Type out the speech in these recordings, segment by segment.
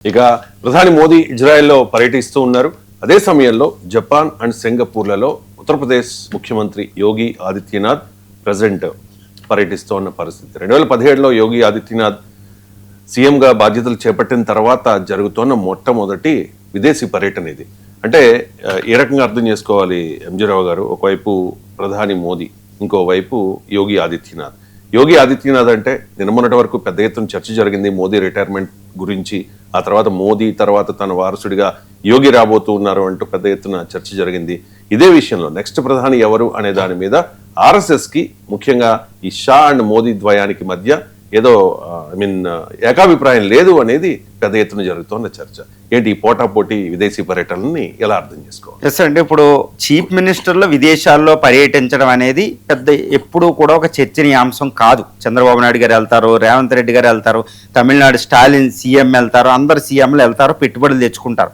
ఇక ప్రధాని మోదీ ఇజ్రాయెల్లో పర్యటిస్తూ ఉన్నారు. అదే సమయంలో జపాన్ అండ్ సింగపూర్లలో ఉత్తరప్రదేశ్ ముఖ్యమంత్రి యోగి ఆదిత్యనాథ్ ప్రెసిడెంట్ పర్యటిస్తూ ఉన్న పరిస్థితి. 2017లో యోగి ఆదిత్యనాథ్ సీఎంగా బాధ్యతలు చేపట్టిన తర్వాత జరుగుతున్న మొట్టమొదటి విదేశీ పర్యటన ఇది. అంటే ఏ రకంగా అర్థం చేసుకోవాలి ఎంజీరావు గారు? ఒకవైపు ప్రధాని మోదీ, ఇంకోవైపు యోగి ఆదిత్యనాథ్. యోగి ఆదిత్యనాథ్ అంటే నిన్నమొన్నటి వరకు పెద్ద ఎత్తున చర్చ జరిగింది మోదీ రిటైర్మెంట్ గురించి. ఆ తర్వాత మోదీ తర్వాత తన వారసుడిగా యోగి రాబోతూ ఉన్నారు అంటూ పెద్ద ఎత్తున చర్చ జరిగింది. ఇదే విషయంలో నెక్స్ట్ ప్రధాని ఎవరు అనే దాని మీద ఆర్ఎస్ఎస్కి, ముఖ్యంగా ఈ షా అండ్ మోదీ ద్వయానికి మధ్య ఏదో ఏకాభిప్రాయం లేదు అనేది పెద్ద ఎత్తున జరుగుతున్న చర్చ. ఏంటి ఈ పోటాపోటీ విదేశీ పర్యటనని ఎలా అర్థం చేసుకోవాలి? ఎస్ అండి, ఇప్పుడు చీఫ్ మినిస్టర్లు విదేశాల్లో పర్యటించడం అనేది పెద్ద ఎప్పుడూ కూడా ఒక చర్చనీయాంశం కాదు. చంద్రబాబు నాయుడు గారు వెళ్తారు, రేవంత్ రెడ్డి గారు వెళ్తారు, తమిళనాడు స్టాలిన్ సీఎం వెళ్తారు, అందరు సీఎంలు వెళ్తారు, పెట్టుబడులు తెచ్చుకుంటారు.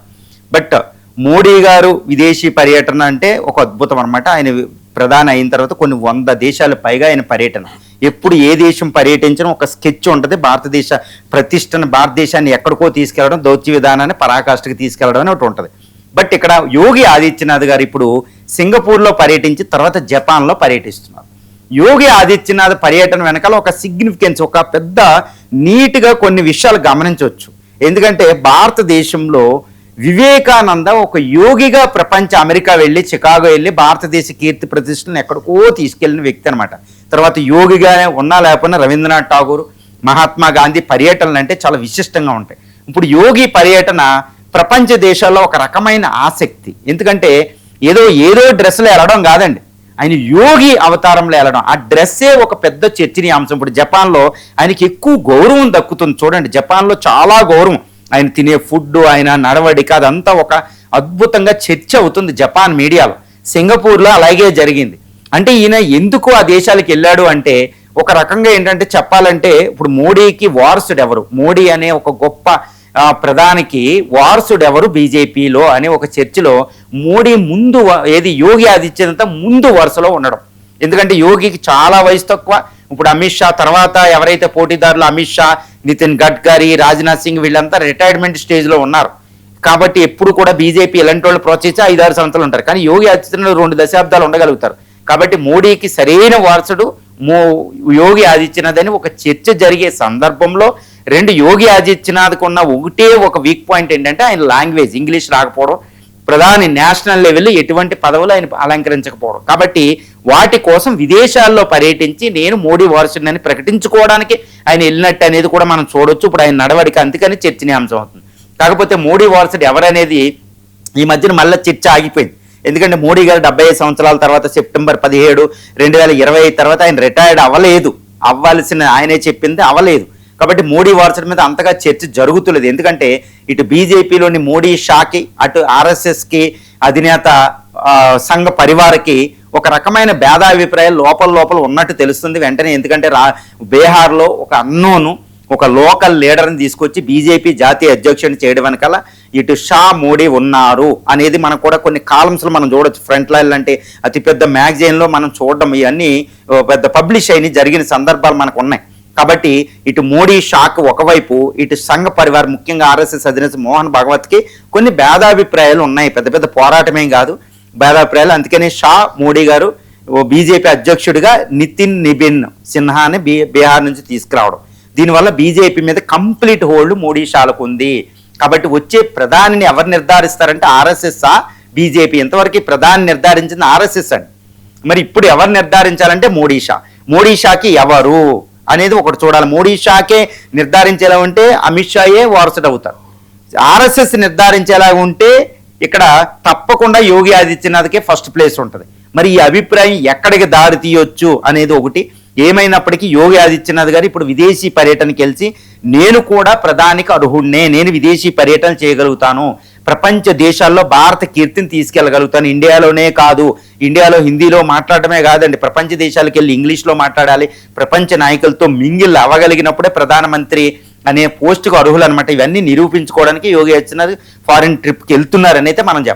బట్ మోడీ గారు విదేశీ పర్యటన అంటే ఒక అద్భుతం అనమాట. ఆయన ప్రధాని అయిన తర్వాత కొన్ని 100 దేశాల పైగా ఆయన పర్యటన. ఎప్పుడు ఏ దేశం పర్యటించడం ఒక స్కెచ్ ఉంటుంది. భారతదేశ ప్రతిష్టను, భారతదేశాన్ని ఎక్కడికో తీసుకెళ్లడం, దౌత్య విధానాన్ని పరాకాష్ఠకి తీసుకెళ్లడం అని ఒకటి ఉంటుంది. బట్ ఇక్కడ యోగి ఆదిత్యనాథ్ గారు ఇప్పుడు సింగపూర్లో పర్యటించి తర్వాత జపాన్లో పర్యటిస్తున్నారు. యోగి ఆదిత్యనాథ్ పర్యటన వెనకాల ఒక సిగ్నిఫికెన్స్, ఒక పెద్ద నీట్గా కొన్ని విషయాలు గమనించవచ్చు. ఎందుకంటే భారతదేశంలో వివేకానంద ఒక యోగిగా ప్రపంచ అమెరికా వెళ్ళి, చికాగో వెళ్ళి భారతదేశ కీర్తి ప్రతిష్టలను ఎక్కడికో తీసుకెళ్లిన వ్యక్తి అనమాట. తర్వాత యోగిగానే ఉన్నా లేకపోయినా రవీంద్రనాథ్ ఠాగూర్, మహాత్మా గాంధీ పర్యటనలు అంటే చాలా విశిష్టంగా ఉంటాయి. ఇప్పుడు యోగి పర్యటన ప్రపంచ దేశాల్లో ఒక రకమైన ఆసక్తి. ఎందుకంటే ఏదో డ్రెస్సులో వెళ్ళడం కాదండి, ఆయన యోగి అవతారంలో వెళ్ళడం. ఆ డ్రెస్సే ఒక పెద్ద చర్చనీయాంశం. ఇప్పుడు జపాన్లో ఆయనకి ఎక్కువ గౌరవం దక్కుతుంది. చూడండి, జపాన్లో చాలా గౌరవం. ఆయన తినే ఫుడ్, ఆయన నడవడిక, అదంతా ఒక అద్భుతంగా చర్చ అవుతుంది జపాన్ మీడియాలో. సింగపూర్లో అలాగే జరిగింది. అంటే ఈయన ఎందుకు ఆ దేశాలకు వెళ్ళాడు అంటే ఒక రకంగా ఏంటంటే చెప్పాలంటే ఇప్పుడు మోడీకి వారసుడు ఎవరు, మోడీ అనే ఒక గొప్ప ప్రధానికి వారసుడు ఎవరు బీజేపీలో అనే ఒక చర్చలో మోడీ ముందు, యోగి ఆదిత్యనాథ్ ముందు వరుసలో ఉండడం. ఎందుకంటే యోగికి చాలా వయసు తక్కువ. ఇప్పుడు అమిత్ షా తర్వాత ఎవరైతే పోటీదారులు అమిత్ షా, నితిన్ గడ్కరీ, రాజ్నాథ్ సింగ్ వీళ్ళంతా రిటైర్మెంట్ స్టేజ్లో ఉన్నారు. కాబట్టి ఎప్పుడు కూడా బీజేపీ ఇలాంటి వాళ్ళు ప్రోత్సహించి 5-6 సంవత్సరాలు ఉంటారు. కానీ యోగి ఆదిత్యనాథ్ 2 దశాబ్దాలు ఉండగలుగుతారు. కాబట్టి మోడీకి సరైన వారసుడు యోగి ఆదిత్యనాథ్ అని ఒక చర్చ జరిగే సందర్భంలో యోగి ఆదిత్యనాథ్కు ఉన్న ఒక వీక్ పాయింట్ ఏంటంటే ఆయన లాంగ్వేజ్, ఇంగ్లీష్ రాకపోవడం, ప్రధాని నేషనల్ లెవెల్లో ఎటువంటి పదవులు ఆయన అలంకరించకపోవడం. కాబట్టి వాటి కోసం విదేశాల్లో పర్యటించి నేను మోడీ వారసుడిని ప్రకటించుకోవడానికి ఆయన వెళ్ళినట్టు అనేది కూడా మనం చూడొచ్చు. ఇప్పుడు ఆయన నడవడిక అందుకని చర్చనీయాంశం అవుతుంది. కాకపోతే మోడీ వారసుడు ఎవరనేది ఈ మధ్యన మళ్ళీ చర్చ ఆగిపోయింది. ఎందుకంటే మోడీ గారు 75 సంవత్సరాల తర్వాత సెప్టెంబర్ 17, 2020 తర్వాత ఆయన రిటైర్డ్ అవ్వాల్సిన ఆయనే చెప్పింది అవ్వలేదు. కాబట్టి మోడీ వారసుడి మీద అంతగా చర్చ జరుగుతులేదు. ఎందుకంటే ఇటు బీజేపీలోని మోడీ షాకి, అటు ఆర్ఎస్ఎస్కి, అధినేత సంఘ పరివారకి ఒక రకమైన భేదాభిప్రాయాలు లోపల ఉన్నట్టు తెలుస్తుంది వెంటనే. ఎందుకంటే బీహార్లో ఒక అన్నోను, ఒక లోకల్ లీడర్ని తీసుకొచ్చి బీజేపీ జాతీయ అధ్యక్షుడిని చేయడం వెనకాల ఇటు షా, మోడీ ఉన్నారు అనేది మనకు కూడా కొన్ని కాలమ్స్లో మనం చూడొచ్చు. ఫ్రంట్ లైన్ అంటే అతిపెద్ద మ్యాగజైన్లో మనం చూడడం, ఇవన్నీ పెద్ద పబ్లిష్ అయిన జరిగిన సందర్భాలు మనకు ఉన్నాయి. కాబట్టి ఇటు మోడీ షాక్ ఒకవైపు, ఇటు సంఘ పరివార్ ముఖ్యంగా ఆర్ఎస్ఎస్ అధినేత మోహన్ భగవత్కి కొన్ని భేదాభిప్రాయాలు ఉన్నాయి. పెద్ద పోరాటమేం కాదు, భేదాభిప్రాయాలు. అందుకనే షా, మోడీ గారు బీజేపీ అధ్యక్షుడిగా నితిన్ నిబిన్ సిన్హాని బీహార్ నుంచి తీసుకురావడం, దీనివల్ల బీజేపీ మీద కంప్లీట్ హోల్డ్ మోడీ షాలకు ఉంది. కాబట్టి వచ్చే ప్రధానిని ఎవరు నిర్ధారిస్తారంటే ఆర్ఎస్ఎస్, బీజేపీ. ఇంతవరకు ప్రధాని నిర్ధారించింది ఆర్ఎస్ఎస్ అండి. మరి ఇప్పుడు ఎవరు నిర్ధారించాలంటే మోడీ షాకి ఎవరు అనేది ఒకటి చూడాలి. మోడీ షాకే నిర్ధారించేలా ఉంటే అమిత్ షాయే వారసుడు అవుతారు. ఆర్ఎస్ఎస్ నిర్ధారించేలా ఉంటే ఇక్కడ తప్పకుండా యోగి ఆదిత్యనాథ్కే ఫస్ట్ ప్లేస్ ఉంటుంది. మరి ఈ అభిప్రాయం ఎక్కడికి దారి తీయొచ్చు అనేది ఒకటి. ఏమైనప్పటికీ యోగి ఆదిత్యనాథ్ గారు ఇప్పుడు విదేశీ పర్యటనకి వెళ్చి నేను కూడా ప్రధానికి అర్హుడినే, నేను విదేశీ పర్యటన చేయగలుగుతాను, ప్రపంచ దేశాల్లో భారత కీర్తిని తీసుకెళ్ళగలుగుతాను, ఇండియాలోనే కాదు, ఇండియాలో హిందీలో మాట్లాడటమే కాదండి, ప్రపంచ దేశాలకు వెళ్ళి ఇంగ్లీష్లో మాట్లాడాలి, ప్రపంచ నాయకులతో మింగిల్ అవ్వగలిగినప్పుడే ప్రధానమంత్రి అనే పోస్టుకు అర్హులు అనమాట. ఇవన్నీ నిరూపించుకోవడానికి యోగి ఆదిత్యనాథ్ ఫారిన్ ట్రిప్కి వెళ్తున్నారని అయితే మనం చెప్పాలి.